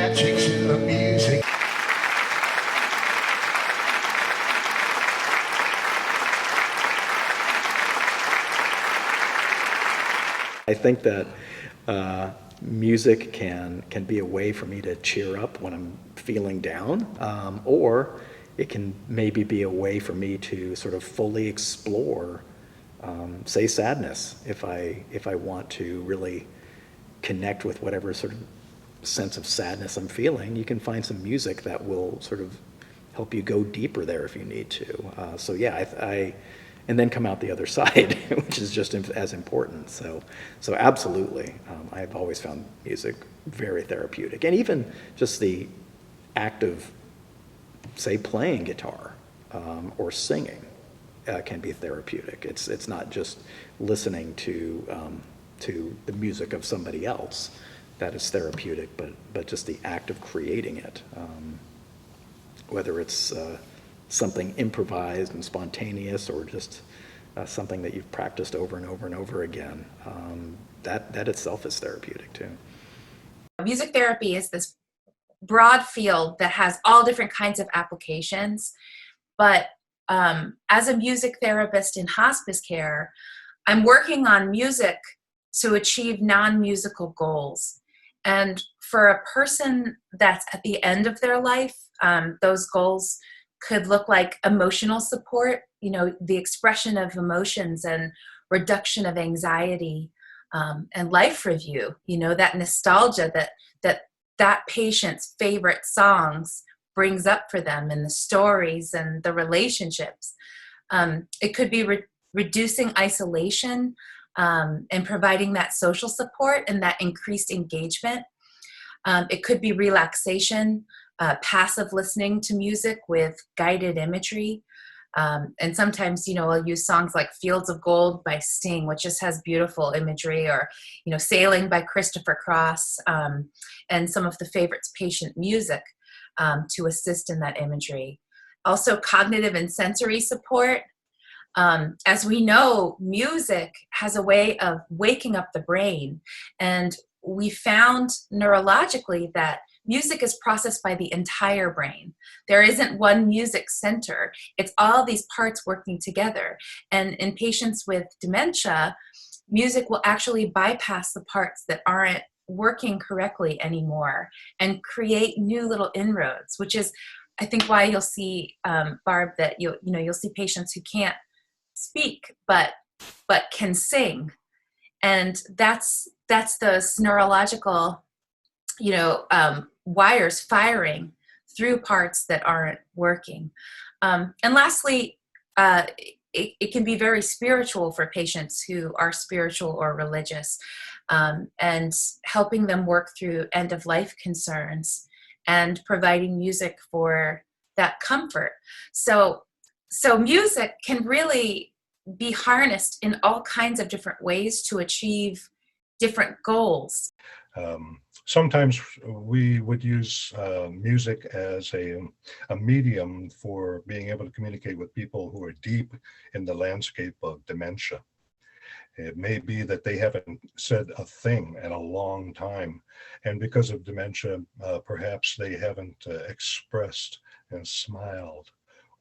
magic in the music. I think that music can be a way for me to cheer up when I'm feeling down, or it can maybe be a way for me to sort of fully explore, say, sadness, if I want to really connect with whatever sort of sense of sadness I'm feeling. You can find some music that will sort of help you go deeper there if you need to. So yeah, and then come out the other side, which is just as important. So absolutely, I've always found music very therapeutic, and even just the act of, say, playing guitar or singing can be therapeutic. It's not just listening to the music of somebody else that is therapeutic, but just the act of creating it, whether it's something improvised and spontaneous, or just something that you've practiced over and over and over again. That itself is therapeutic too. Music therapy is this broad field that has all different kinds of applications. But as a music therapist in hospice care, I'm working on music to achieve non-musical goals. And for a person that's at the end of their life, those goals could look like emotional support, the expression of emotions and reduction of anxiety, and life review, that nostalgia that patient's favorite songs brings up for them, and the stories and the relationships. It could be reducing isolation and providing that social support and that increased engagement. It could be relaxation, passive listening to music with guided imagery. And sometimes, I'll use songs like Fields of Gold by Sting, which just has beautiful imagery, or, Sailing by Christopher Cross, and some of the favorites patient music to assist in that imagery. Also, cognitive and sensory support. As we know, music has a way of waking up the brain, and we found neurologically that music is processed by the entire brain. There isn't one music center. It's all these parts working together. And in patients with dementia, music will actually bypass the parts that aren't working correctly anymore and create new little inroads, which is, I think, why you'll see, Barb, that you'll see patients who can't speak but can sing. And that's those neurological wires firing through parts that aren't working. And lastly, it can be very spiritual for patients who are spiritual or religious, and helping them work through end-of-life concerns and providing music for that comfort. So music can really be harnessed in all kinds of different ways to achieve different goals. Sometimes we would use music as a medium for being able to communicate with people who are deep in the landscape of dementia. It may be that they haven't said a thing in a long time, and because of dementia, perhaps they haven't expressed and smiled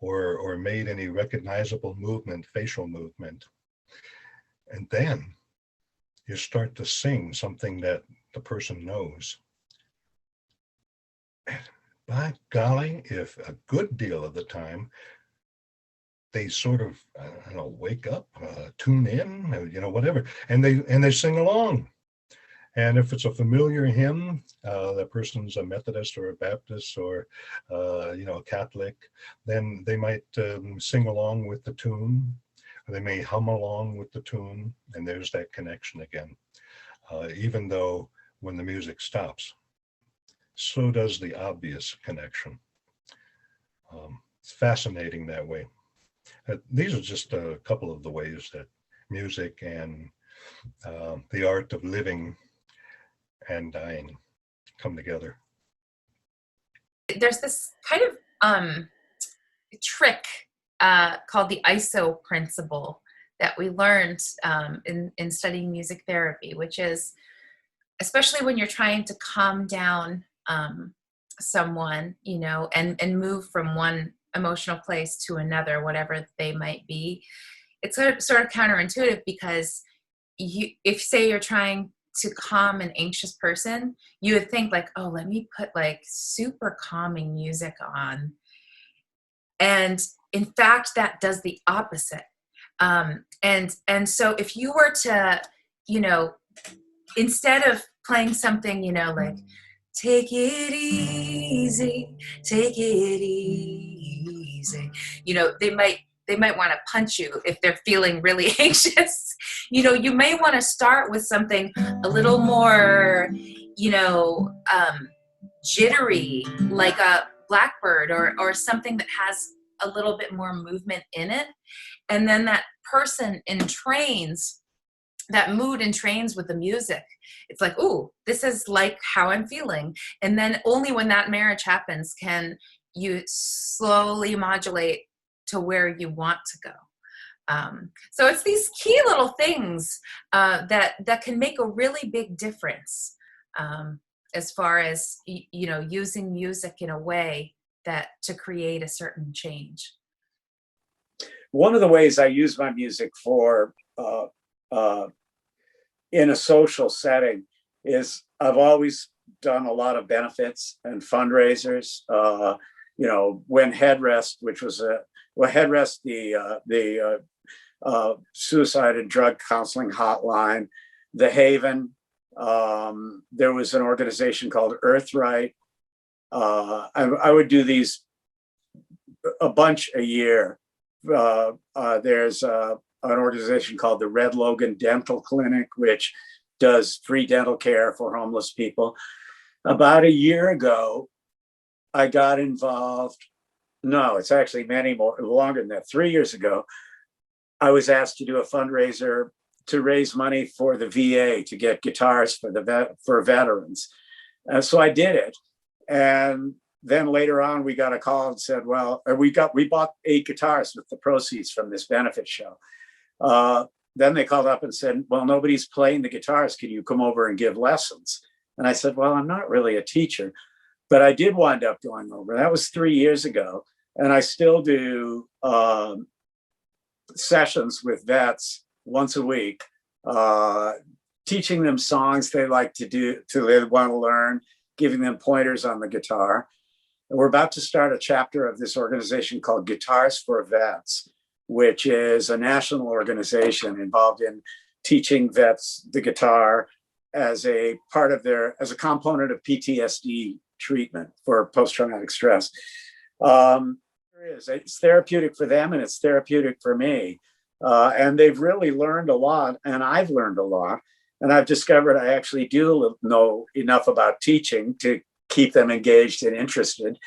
or made any recognizable movement, facial movement. And then you start to sing something that the person knows. By golly, if a good deal of the time they sort of, wake up, tune in, whatever, and they sing along. And if it's a familiar hymn, that person's a Methodist or a Baptist or, a Catholic, then they might sing along with the tune. They may hum along with the tune, and there's that connection again. Even though when the music stops, so does the obvious connection. It's fascinating that way. These are just a couple of the ways that music and the art of living and dying come together. There's this kind of trick called the ISO principle that we learned in studying music therapy, which is, especially when you're trying to calm down someone, you know, and move from one emotional place to another, whatever they might be. It's sort of counterintuitive, because if say you're trying to calm an anxious person, you would think like, oh, let me put like super calming music on. And in fact, that does the opposite. And so if you were to, you know, instead of playing something, you know, like, take it easy, take it easy, you know, they might want to punch you if they're feeling really anxious. You know, you may want to start with something a little more, you know, jittery, like a blackbird, or something that has a little bit more movement in it. And then that person entrains, that mood entrains with the music. It's like, ooh, this is like how I'm feeling. And then only when that marriage happens can you slowly modulate to where you want to go. So it's these key little things that can make a really big difference, as far as, you know, using music in a way that to create a certain change. One of the ways I use my music for in a social setting is I've always done a lot of benefits and fundraisers. You know, when Headrest, which was Headrest, the suicide and drug counseling hotline, the Haven. There was an organization called Earthright. I would do these a bunch a year. There's an organization called the Red Logan Dental Clinic, which does free dental care for homeless people. About a year ago, I got involved. No, it's actually longer than that. 3 years ago, I was asked to do a fundraiser to raise money for the VA to get guitars for veterans. And so I did it. And then later on, we got a call and said, well, we bought 8 guitars with the proceeds from this benefit show. Then they called up and said, well, nobody's playing the guitars. Can you come over and give lessons? And I said, well, I'm not really a teacher, but I did wind up going over. That was 3 years ago. And I still do sessions with vets once a week, teaching them songs they like to do, they want to learn, giving them pointers on the guitar. And we're about to start a chapter of this organization called Guitars for Vets, which is a national organization involved in teaching vets the guitar as a part of as a component of PTSD treatment for post-traumatic stress. It's therapeutic for them and it's therapeutic for me. And they've really learned a lot, and I've learned a lot. And I've discovered I actually do know enough about teaching to keep them engaged and interested.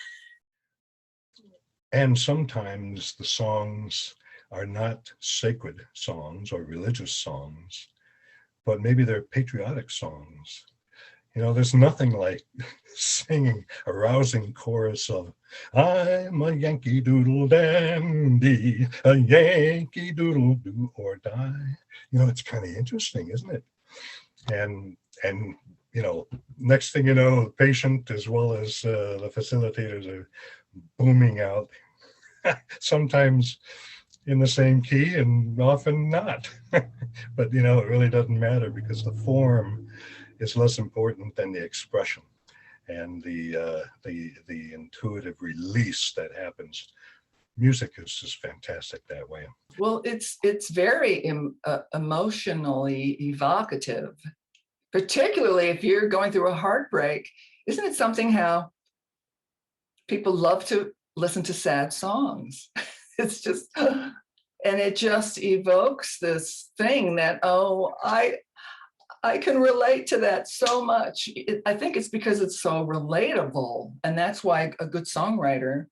And sometimes the songs are not sacred songs or religious songs, but maybe they're patriotic songs. You know, there's nothing like singing a rousing chorus of, I'm a Yankee Doodle Dandy, a Yankee Doodle do or die. You know, it's kind of interesting, isn't it? And you know, next thing you know, the patient as well as the facilitators are booming out, sometimes in the same key and often not. But, you know, it really doesn't matter because the form is less important than the expression and the intuitive release that happens. Music is just fantastic that way. Well, it's very emotionally evocative, particularly if you're going through a heartbreak. Isn't it something how people love to listen to sad songs? It's just, and it just evokes this thing that, oh, I can relate to that so much. I think it's because it's so relatable. And that's why a good songwriter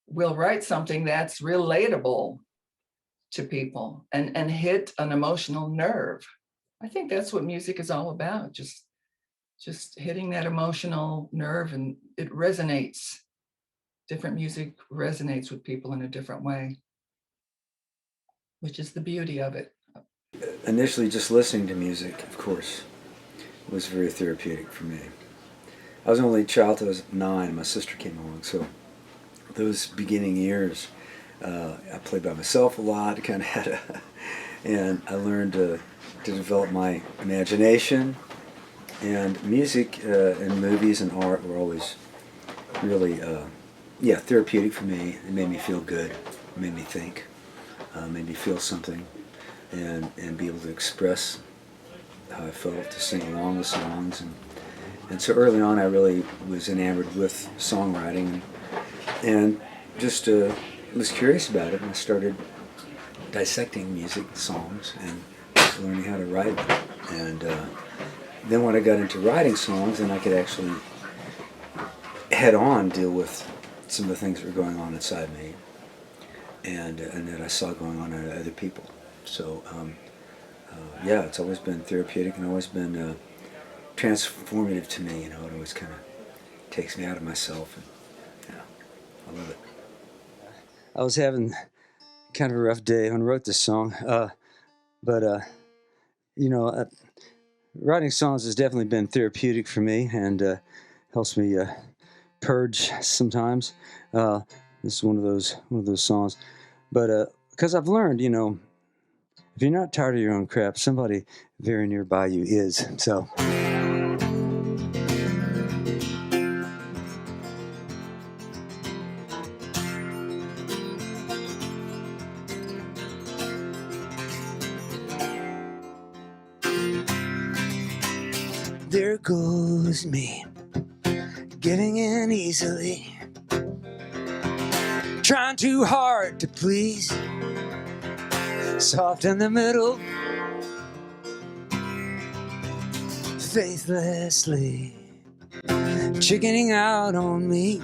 will write something that's relatable to people and hit an emotional nerve. I think that's what music is all about, just hitting that emotional nerve, and it resonates. Different music resonates with people in a different way, which is the beauty of it. Initially, just listening to music, of course, was very therapeutic for me. I was an only child till I was 9. My sister came along, so those beginning years, I played by myself a lot. Kind of and I learned to develop my imagination. And music and movies and art were always really, therapeutic for me. It made me feel good. It made me think. Made me feel something, and be able to express how I felt, to sing along with songs. And so early on, I really was enamored with songwriting, and just was curious about it. And I started dissecting music, songs, and learning how to write them. And then when I got into writing songs, then I could actually head on deal with some of the things that were going on inside me, and that I saw going on in other people. So it's always been therapeutic and always been transformative to me. It always kind of takes me out of myself, and I love it. I was having kind of a rough day when I wrote this song, but writing songs has definitely been therapeutic for me, and helps me purge sometimes. This is one of those songs, but because I've learned, if you're not tired of your own crap, somebody very nearby you is. So. There goes me, giving in easily, trying too hard to please, soft in the middle, faithlessly, chickening out on me,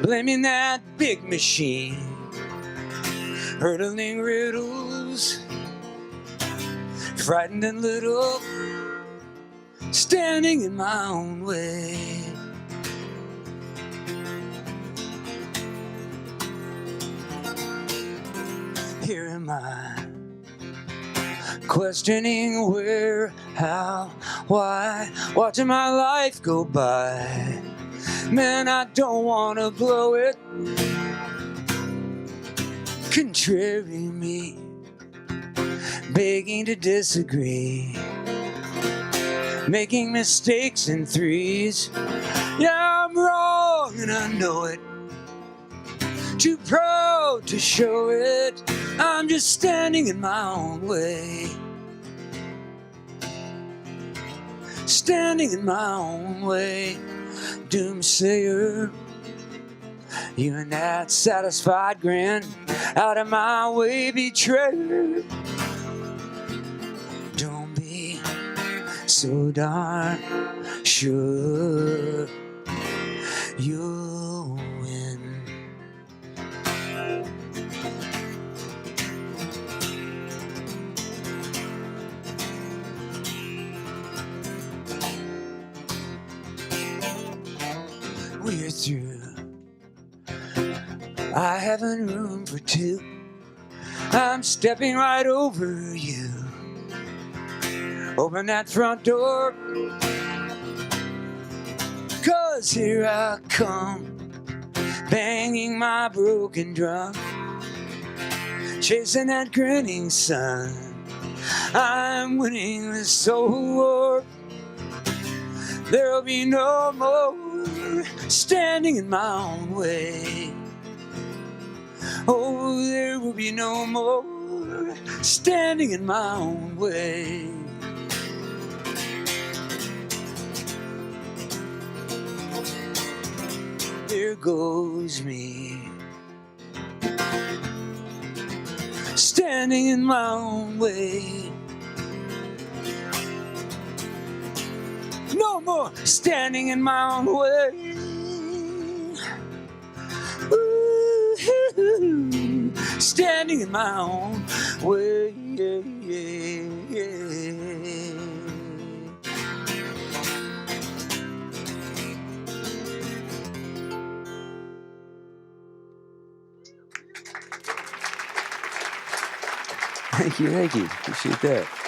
blaming that big machine, hurdling riddles, frightened and little, standing in my own way. Here am I, questioning where, how, why, watching my life go by. Man, I don't want to blow it. Contrary me, begging to disagree, making mistakes in threes. Yeah, I'm wrong and I know it. Too proud to show it. I'm just standing in my own way. Standing in my own way. Doomsayer, you and that satisfied grin, out of my way betrayer. Don't be so darn sure you'll win. We're through. I haven't room for two. I'm stepping right over you. Open that front door, 'cause here I come, banging my broken drum, chasing that grinning sun. I'm winning this soul war. There'll be no more standing in my own way. Oh, there will be no more standing in my own way. There goes me, standing in my own way. No more standing in my own way. Ooh, standing in my own way. Thank you. Appreciate that.